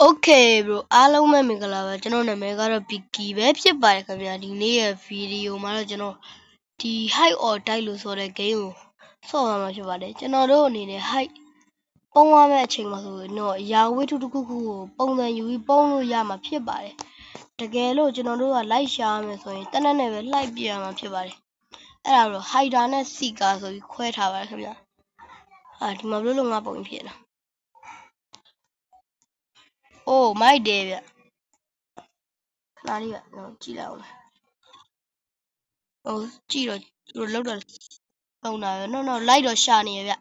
Okay bro အားလုံးပဲမင်္ဂလာပါကျွန်တော်နာမည်ကတော့ Vicky ပဲဖြစ်ပါတယ်ခင်ဗျာဒီနေ့ရဲ့ဗီဒီယိုမှာတော့ကျွန်တော်ဒီ hide or die လို့ဆိုတဲ့ game ကိုဆော့ရမှာဖြစ်ပါတယ်ကျွန်တော်တို့အနေနဲ့ hide ပုံရမယ့်အချိန်မှာဆိုရင်တော့ရာဝတ္ထုတစ်ခုခုကိုပုံစံယူပြီးပုံလို့ရမှာဖြစ်ပါတယ်တကယ်လို့ကျွန်တော်တို့က like ရှာရမယ်ဆိုရင်တနက်နဲ့ပဲလိုက်ပြရမှာဖြစ်ပါတယ်အဲ့ဒါတော့ hider နဲ့ seeker ဆိုပြီးခွဲထားပါတယ်ခင်ဗျာဒီမှာဘလို့လို့ငါပုံဖြစ်နေတာအိုးမိုက်တယ်ဗျခဏလေးကကြည့်လိုက်အောင်ကြည့်တော့သူတို့လောက်တော့လုံတာပဲနော်လိုက်တော့ရှာနေရဗျ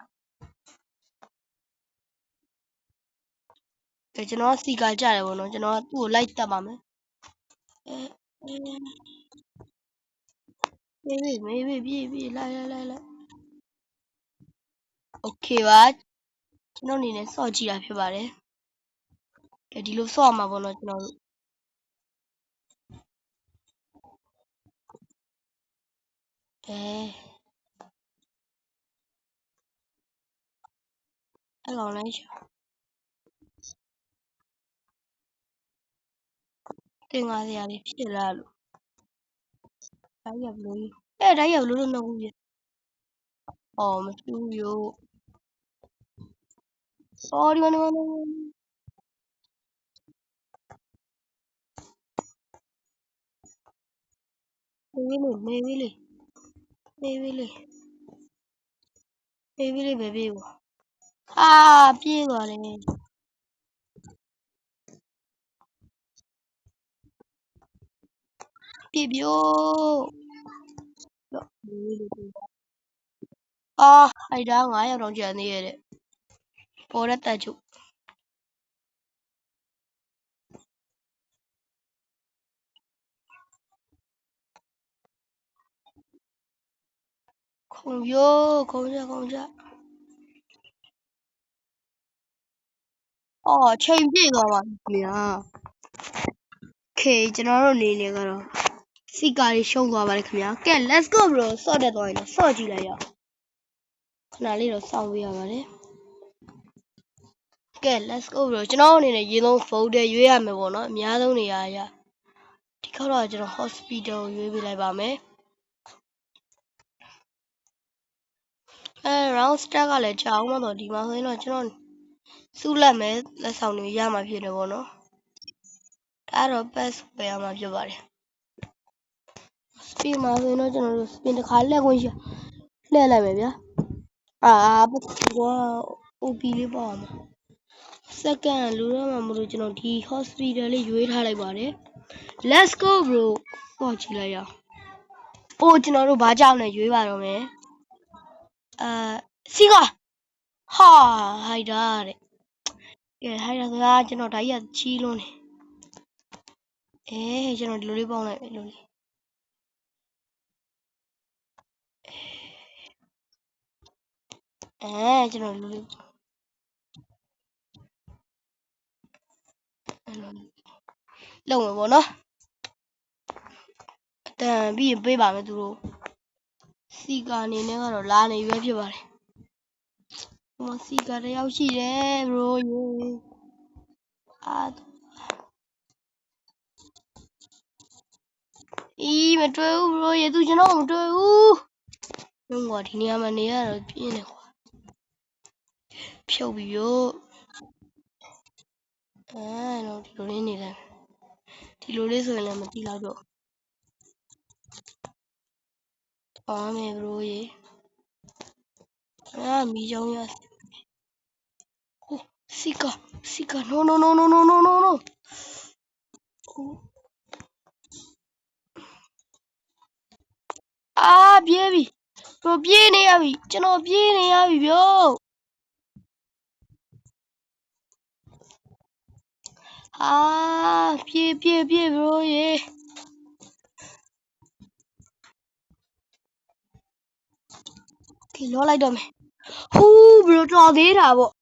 ကျွန်တော်စီကာကြတယ်ဗောနော်ကျွန်တော်သူ့ကိုလိုက်တက်ပါမယ်မေးပြေးလိုက်โอเคပါကျွန်တော်အနေနဲ့စော့ကြည့်တာဖြစ်ပါတယ်ဒီလိုစော့မှာဗောနော်ကျွန်တော်အဲ့ကောင်လိုက်ရှာတင်ကားစရာလေးဖြစ်လာလို့ဒါကြီးကဘလို့ဒါကြီးကဘလို့လို့နှုတ်ပြမပြူးရို့ဒီမှာမေးလေးပဲပြေးပါပြေးသွားတယ်ပြေးပြို့ဟိုက်တာ9ယောက်တောင်ကျန်သေးရဲ့တဲ့ပေါ်တဲ့တက်ချုပ်ခုံကြချိန်ပြည့်သွားပါပြီခင်ဗျာကျွန်တော်တို့အနေနဲ့ကတော့စီကာတွေရှုံးသွားပါတယ်ခင်ဗျာကဲ let's go bro စော့တက်သွားရင်တော့စော့ကြည့်လိုက်ရအောင်ခဏလေးတော့စောင့်ပေးရပါတယ်ကဲ let's go bro ကျွန်တော်အနေနဲ့ရေလုံးဖုန်းတဲ့ရွေးရမယ်ပေါ့နော်အများဆုံးနေရာရဒီခေါက်တော့ကျွန်တော် hospital ကိုရွေးပေးလိုက်ပါမယ်round stack ကလည်းကြာအောင်မတော့ဒီမှာဆိုရင်တော့ကျွန်တော်စုလက်မယ်လက်ဆောင်တွေရမှာဖြစ်တယ်ပေါ့နော်အဲ့တော့ pass ပဲရမှာဖြစ်ပါတယ် spin မှာဆိုရင်တော့ကျွန်တော်တို့ spin တစ်ခါလှည့်ခွင့်ရလှည့်လိုက်မယ်ဗျာOP လေးပေါ့အောင်second လူတော့မှမလို့ကျွန်တော်ဒီ hospital လေးရွေးထားလိုက်ပါတယ် let's go bro ပေါ့ကြည့်လိုက်ရအောင်ကျွန်တော်တို့ဘာကြောက်လဲရွေးပါတော့မယ်စီကဟိုက်တာတဲ့ကဲဟိုက်တာကကျွန်တော်ဓာကြီးကချီးလွန်းနေကျွန်တော်ဒီလိုလေးပေါင်းလိုက်လို့ကျွန်တော်ဒီလိုလေးလုံမယ်ပေါ့နော်အတန်ပြီးရင်ပေးပါမယ်သူတို့စီကာအနေနဲ့ကတော့လာနေရွေးဖြစ်ပါတယ်ဟိုစီကာတယောက်ရှိတယ် bro ရေမတွေ့ဘူး bro ရေသူကျွန်တော်မတွေ့ဘူးလုံးဝဒီနေရာမှာနေရတော့ပြင်းနေခွာဖြုတ်ပြီးရောတော့ဒီလိုလေးနေတယ်ဒီလိုလေးဆိုရင်လည်းမတိလောက်တော့မယ် bro ရေမီးကြောင်ရစီကာ noပြေးပြီတို့ပြေးနေရပြီကျွန်တော်ပြေးနေရပြီဗျို့ပြေး bro ရေလောလိုက်တော့မယ်ဟူး bro တော်သေးတာပေါ့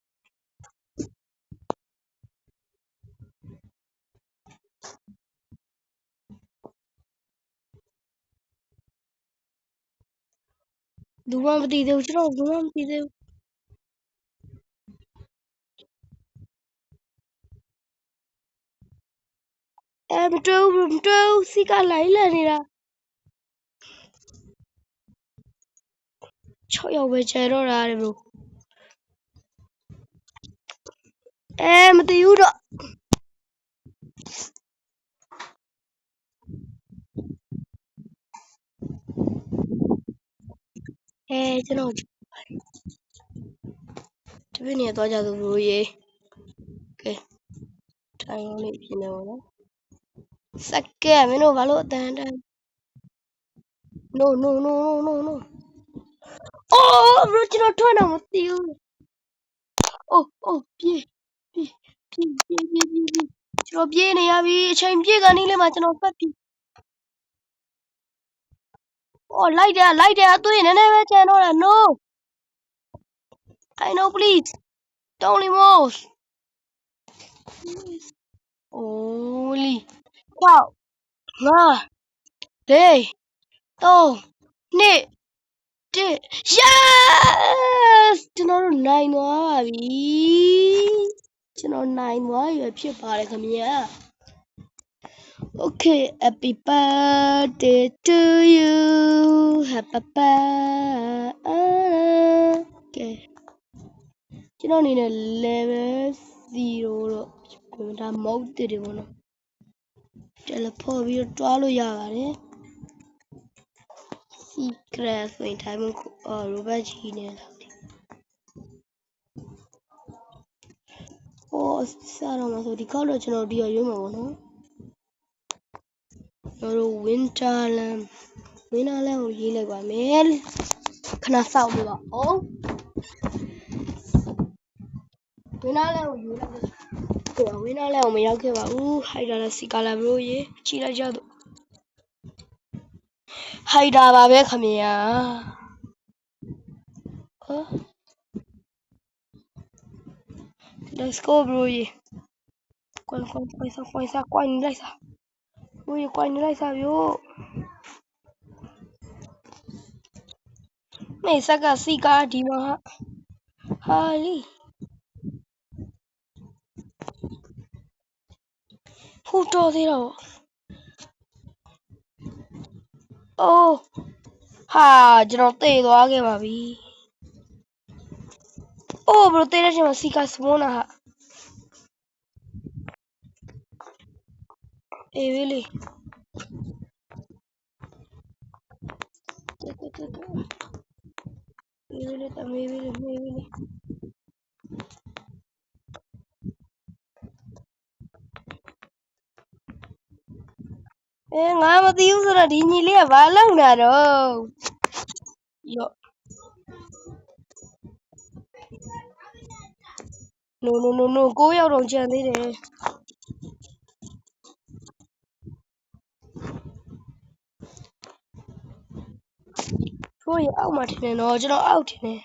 လူမမသိသေးဘူးကျွန်တော်လူမမသိသေးဘူး မတွေ့ဘူးစီကလိုက်လန်နေတာ6ယောက်ပဲကျန်တော့တာတဲ့ bro မတည်ဘူးတော့ကျွန်တော်တပည့်နေသွားကြသူ bro ရေကဲထိုင်လေးပြင်နေပါတော့စက္ကဲမင်းတို့ဘာလို့အတန်တန် no oh bro ကျွန်တော်ထွက်တော့မသိဘူး oh ပြေးကျွန်တော်ပြေးနေရပြီအချိန်ပြေးကနည်းလေးမှာကျွန်တော်ဖတ်ပြီလိုက်တယ်အသွေးနည်းနည်းပဲကျန်တော့တာ no I know please don't remorse holy 6 5 4 3 2 1 yes ကျွန်တော်တို့နိုင်သွားပါပြီကျွန်တော်နိုင်သွားရဖြစ်ပါတယ်ခင်ဗျာ okay happy birthday to you happy birthday ကျွန်တော်အနေနဲ့ level 0တော့ဒါမဟုတ်တယ်ပေါ့နော် teleport ပြီးတော့တွားလို့ရပါတယ် secret ဆိုရင် diamond robot ကြီးနေလားစားတော့မှာဆိုဒီကောက်တော့ကျွန်တော်ဒီရွေးမှာပေါ့နော်ကျွန်တော် winterland ကိုရေးလိုက်ပါမယ်ခဏစောင့်ပြပါဦး winterland ကိုရေးလိုက်တော့ winterland ကိုမရောက်ခဲ့ပါဘူးဟိုက်တာလားစီကာလာဘရိုရေကြည့်လိုက်ကြတော့ဟိုက်တာပါပဲခင်ဗျာlet's go bro ရေကွိုင်းနေလိုက်စားဘရိုရေကွိုင်းနေလိုက်စားဗျို့မေစက်ကစီကာဒီမှာဟာလီဟိုတော်သေးတော့အိုးဟာကျွန်တော်တေသွားခဲ့ပါပြီအိုးဘရိုတေတဲ့ချိန်မှာစီကာစမွန်းတာဟာအေးဝေးလေးမေးဝေးလေးငါမသိဘူးဆိုတော့ဒီညီလေးကဘာလုပ်နေတာတော့ယော no 9ယောက်တော့ကျန်သေးတယ်တို့ရအောက်မှာထင်တယ်နော်ကျွန်တော်အောက်ထင်တယ်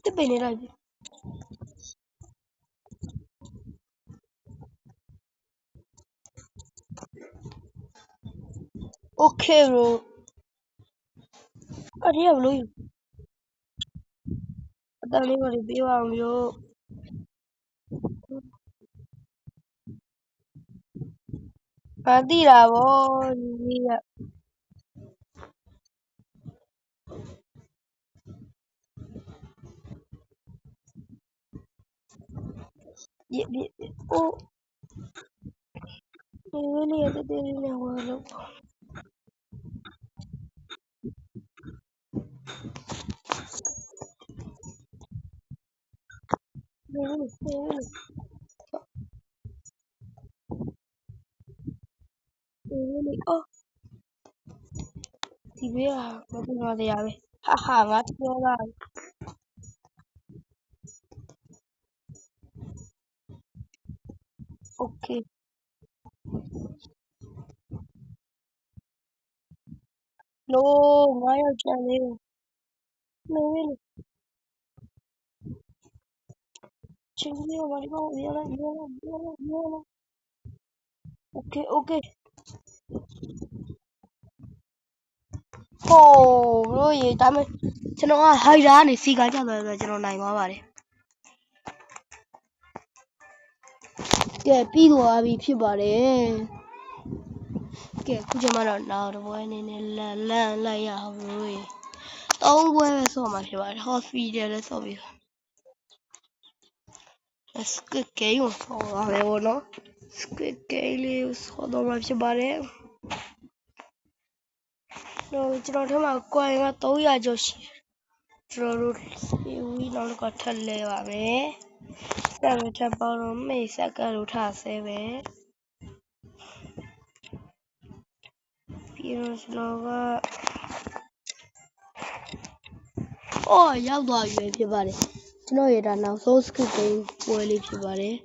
တစ်ပင်နေလိုက်ပြီ okay bro အဲ့ဒီကဘလို့အတန်လေးပါပြေးပါအောင်မျိုးငါသိတာဗောဒီကပြအိုးဒီလေးရတဲ့လေးနဲ့ဟောလို့အော်ဒီဘေးကမသိပါတရားပဲဟာငါပြောတာ okay no 9ယောက်ကျန်သေးတယ် no ချင်းလေးဘာလို့မရလဲ okay ဟိုဘရိုရေဒါမဲ့ကျွန်တော်ကဟိုက်တာကနေစီကကြသွားတယ်ကျွန်တော်နိုင်သွားပါတယ် ကဲပြီးသွားပြီဖြစ်ပါတယ်ကဲခုချိန်မှတော့နောက်တစ်ပွဲအနေနဲ့လန်လိုက်ရအောင်လို့သုံးပွဲပဲဆော့မှာဖြစ်ပါတယ် hospital လည်းဆော့ပြီးSquid Game ကိုဆော့ရမယ်ပေါ့နော် Squid Game လေးကိုဆော့တော့မှာဖြစ်ပါတယ်တော့ကျွန်တော်ထက်မှာ coin က300ကျော်ရှိကျွန်တော်တို့ဝီနောက်တော့ထပ်လဲပါမယ်ဆက်ပြီးထပ်ပေါတော့မိတ်ဆက်ကလို့ထားဆဲပဲပြီးတော့ကျွန်တော်ကအော်ရောက်သွားပြီဖြစ်ပါတယ်ကျွန်တော်ရတာနောက်ဆုံး Squid Game ပွဲလေးဖြစ်ပါတယ်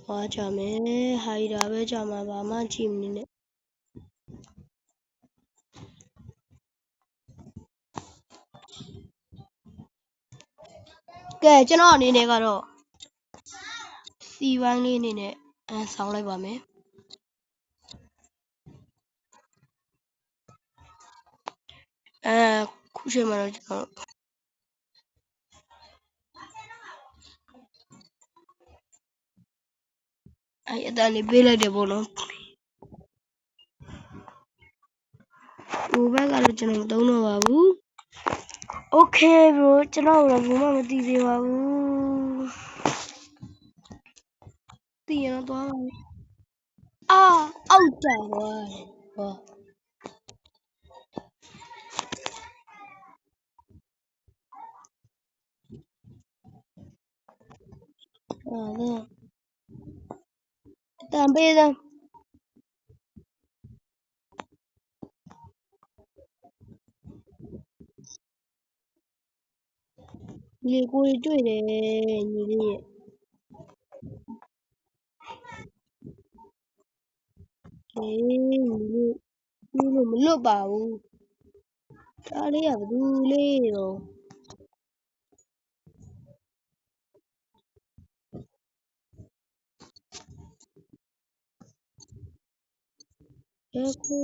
ဟောကြမယ်ဟိုင်ဒါပဲကြမှာပါမှကြည့်မနေနဲ့ကဲကျွန်တော်အနေနဲ့ကတော့စီဝိုင်းလေးအနေနဲ့ဆောင်းလိုက်ပါမယ်ခုချိန်မှာတော့ကျွန်တော်အတန်လေးပေးလိုက်တယ်ပေါ့နော်ဟိုဘက်ကတော့ကျွန်တော်မသုံးတော့ပါဘူး Okay bro ကျွန်တော်တော့ဘာမှမသိသေးပါဘူးသိရင်တော့သွားပါမယ်အောက်တိုင်ဟောတန်ပေးစမ်းညီကိုတွေ့တယ်ညီလေးရဲ့ညီလေးမလွတ်ပါဘူးဒါလေးကဘသူလေးတော့ခု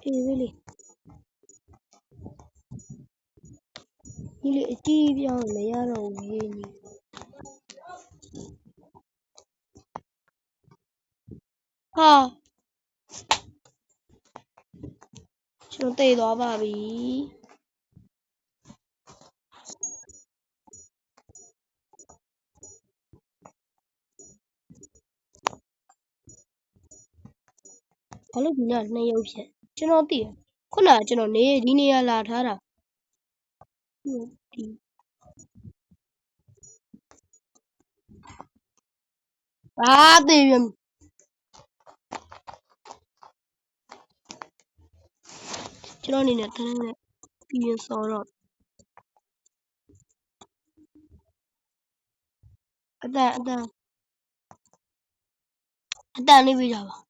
အေးလေးညီလေးအတီးပြောင်းမရတော့ဘူးညီဟာကျွန်တော်တိတ်သွားပါပြီဘာလို့ဒီက2ရုပ်ဖြစ်ကျွန်တော်သိတယ်ခုနကကျွန်တော်ဒီနေရာလာထားတာသေးပြန်ကျွန်တော်အနေနဲ့တန်းနဲ့ပြီးရင်စောတော့အတန်လေးပြကြပါ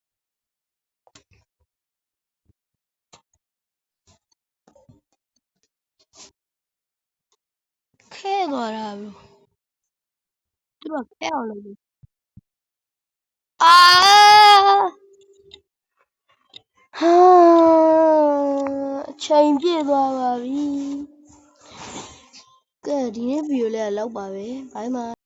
ခဲသွားတာဘူးသူကခဲအောင်လုပ်တယ်ဟာအချိန်ပြည့်သွားပါပြီကဲဒီနေ့ဗီဒီယိုလေးကလောက်ပါပဲဘိုင်ဘိုင်